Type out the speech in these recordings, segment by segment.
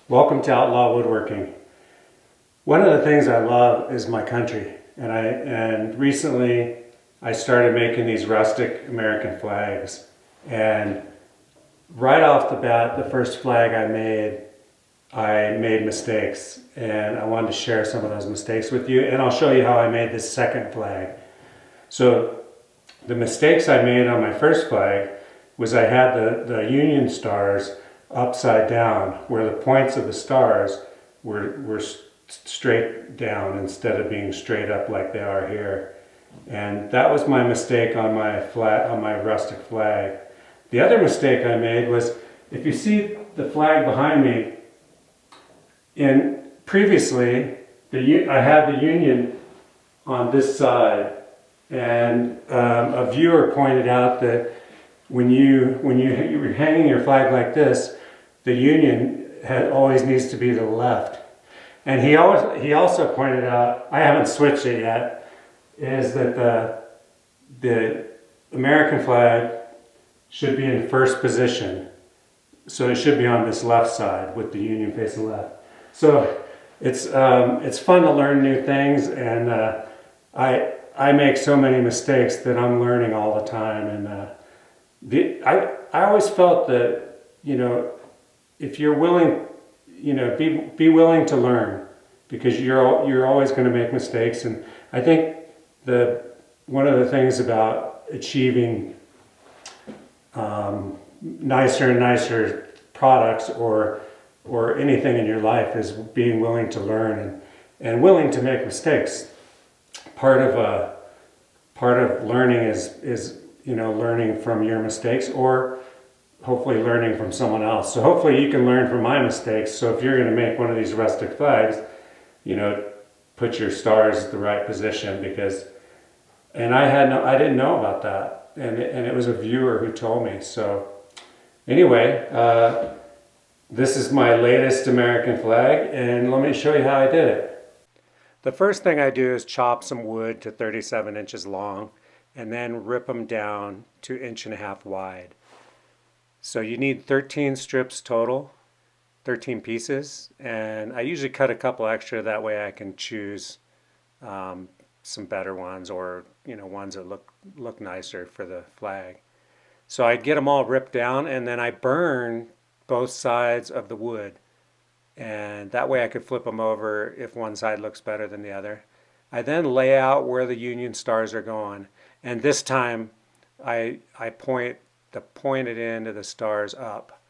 Welcome to Outlaw Woodworking. One of the things I love is my country, and recently I started making these rustic American flags. And right off the bat, the first flag I made mistakes, and I wanted to share some of those mistakes with you. And I'll show you how I made this second flag. So the mistakes I made on my first flag was I had the Union stars upside down, where the points of the stars were straight down instead of being straight up like they are here. And that was my mistake on my rustic flag. The other mistake I made was, if you see the flag behind me, previously I had the Union on this side, and a viewer pointed out that when you were hanging your flag like this, the Union always needs to be to the left. And he also pointed out, I haven't switched it yet, is that the American flag should be in first position. So it should be on this left side with the Union facing left. So it's fun to learn new things, and I make so many mistakes that I'm learning all the time. And I always felt that, if you're willing, be willing to learn, because you're always going to make mistakes. And I think one of the things about achieving nicer and nicer products or anything in your life is being willing to learn and willing to make mistakes. Part of learning is learning from your mistakes, or hopefully learning from someone else. So hopefully you can learn from my mistakes. So if you're going to make one of these rustic flags, put your stars the right position, and I didn't know about that, and it was a viewer who told me. So anyway, this is my latest American flag, and let me show you how I did it. The first thing I do is chop some wood to 37 inches long, and then rip them down to 1.5 inches wide. So you need 13 strips total, 13 pieces, and I usually cut a couple extra, that way I can choose some better ones, or ones that look nicer for the flag. So I get them all ripped down, and then I burn both sides of the wood, and that way I could flip them over if one side looks better than the other. I then lay out where the Union stars are going, and this time I point the pointed end of the stars up.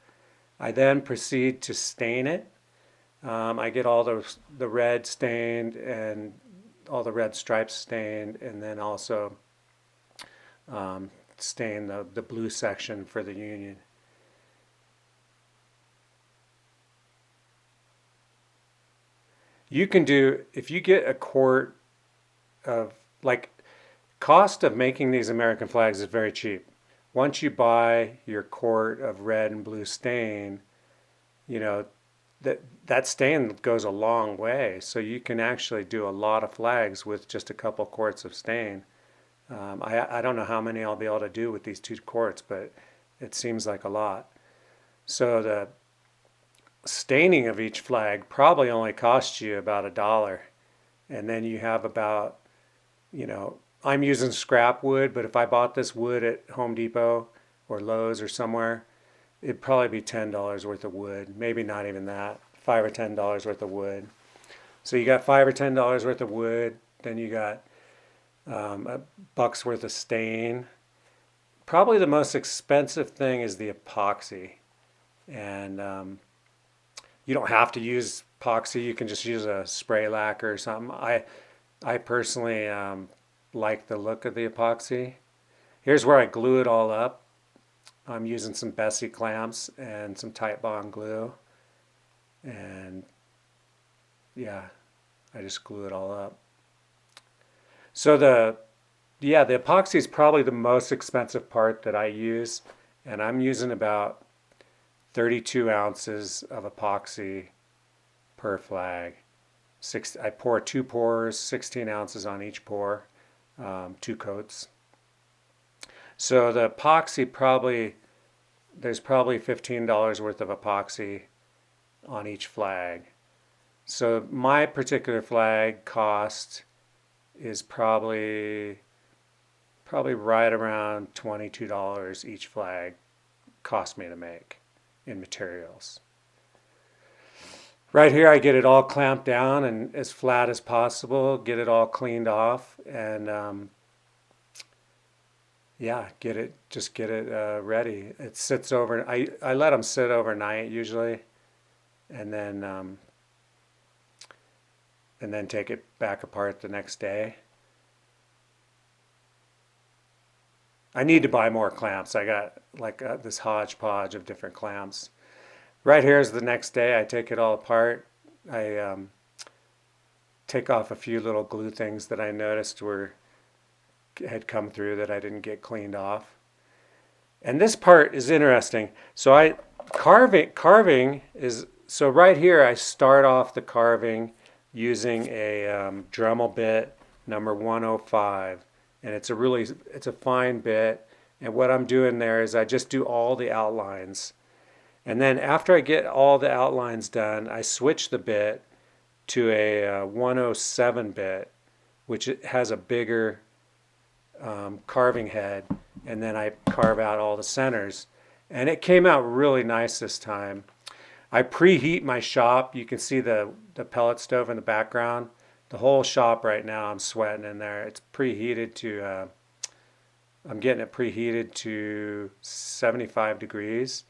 I then proceed to stain it. I get all the red stained and all the red stripes stained, and then also stain the blue section for the Union. You can do, if you get a quart of, cost of making these American flags is very cheap. Once you buy your quart of red and blue stain, that stain goes a long way. So you can actually do a lot of flags with just a couple quarts of stain. I don't know how many I'll be able to do with these 2 quarts, but it seems like a lot. So the staining of each flag probably only costs you about $1. And then you have about, I'm using scrap wood, but if I bought this wood at Home Depot or Lowe's or somewhere, it'd probably be $10 worth of wood. Maybe not even that, $5 or $10 worth of wood. So you got $5 or $10 worth of wood, then you got $1 worth of stain. Probably the most expensive thing is the epoxy. And you don't have to use epoxy. You can just use a spray lacquer or something. I personally like the look of the epoxy. Here's where I glue it all up. I'm using some Bessie clamps and some Tite Bond glue. And yeah, I just glue it all up. So the epoxy is probably the most expensive part that I use, and I'm using about 32 ounces of epoxy per flag. I pour 2 pours, 16 ounces on each pour, 2 coats. So the epoxy there's probably $15 worth of epoxy on each flag. So my particular flag cost is probably right around $22 each flag cost me to make in materials. Right here I get it all clamped down and as flat as possible, get it all cleaned off, and yeah, get it ready. It sits over, I let them sit overnight usually, and then take it back apart the next day. I need to buy more clamps. I got like this hodgepodge of different clamps. Right here is the next day. I take it all apart. I take off a few little glue things that I noticed had come through that I didn't get cleaned off. And this part is interesting. So carving is, so right here I start off the carving using a Dremel bit number 105. And it's a fine bit. And what I'm doing there is I just do all the outlines. And then after I get all the outlines done, I switch the bit to a 107 bit, which has a bigger carving head. And then I carve out all the centers. And it came out really nice this time. I preheat my shop. You can see the pellet stove in the background. The whole shop right now, I'm sweating in there. It's preheated to, I'm getting it preheated to 75 degrees.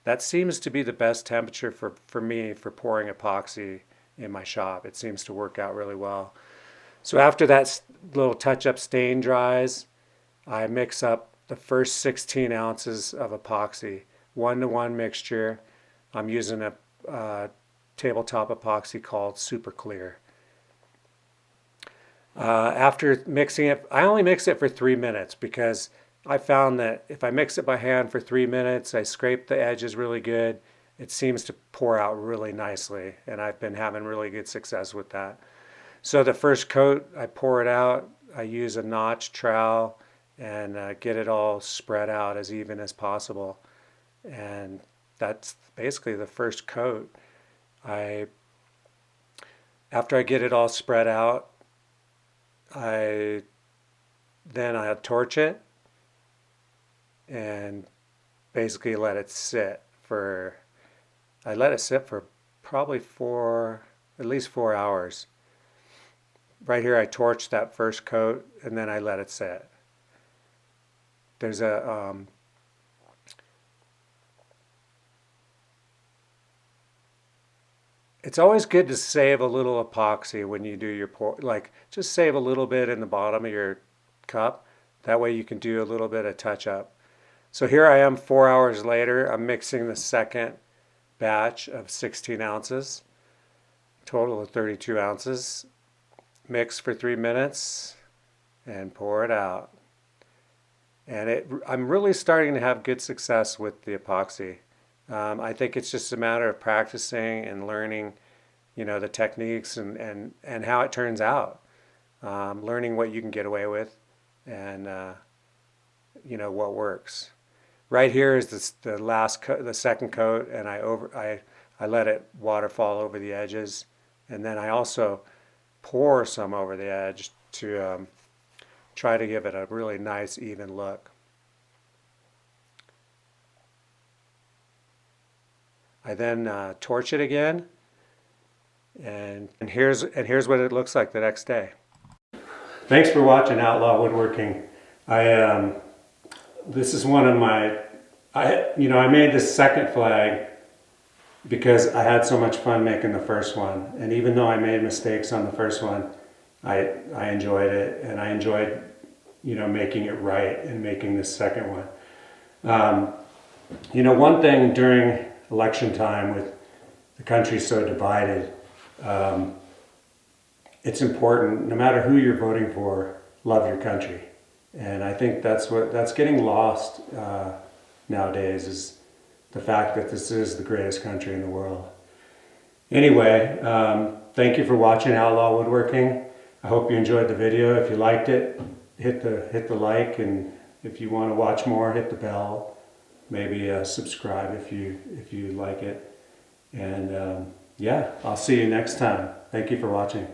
That seems to be the best temperature for me for pouring epoxy in my shop. It seems to work out really well. So after that little touch-up stain dries, I mix up the first 16 ounces of epoxy, 1-to-1 mixture. I'm using a tabletop epoxy called Super Clear. After mixing it, I only mix it for 3 minutes because I found that if I mix it by hand for 3 minutes, I scrape the edges really good. It seems to pour out really nicely, and I've been having really good success with that. So the first coat, I pour it out. I use a notch trowel and get it all spread out as even as possible. And that's basically the first coat. After I get it all spread out, then I torch it and basically let it sit for, I let it sit for probably at least 4 hours. Right here I torch that first coat and then I let it sit. There's it's always good to save a little epoxy when you do your pour, like just save a little bit in the bottom of your cup. That way you can do a little bit of touch up. So here I am 4 hours later. I'm mixing the second batch of 16 ounces, total of 32 ounces. Mix for 3 minutes and pour it out. And I'm really starting to have good success with the epoxy. I think it's just a matter of practicing and learning, the techniques and how it turns out. Learning what you can get away with and, what works. Right here is the second coat, and I let it waterfall over the edges. And then I also pour some over the edge to try to give it a really nice even look. I then torch it again, and here's what it looks like the next day. Thanks for watching Outlaw Woodworking. This is one of my, I made this second flag because I had so much fun making the first one, and even though I made mistakes on the first one, I enjoyed it, and I enjoyed making it right and making this second one. One thing during election time with the country so divided, it's important, no matter who you're voting for, love your country. And I think that's getting lost nowadays, is the fact that this is the greatest country in the world. Anyway, thank you for watching Outlaw Woodworking. I hope you enjoyed the video. If you liked it, hit the like, and if you want to watch more, hit the bell. Maybe subscribe if you like it. And yeah, I'll see you next time. Thank you for watching.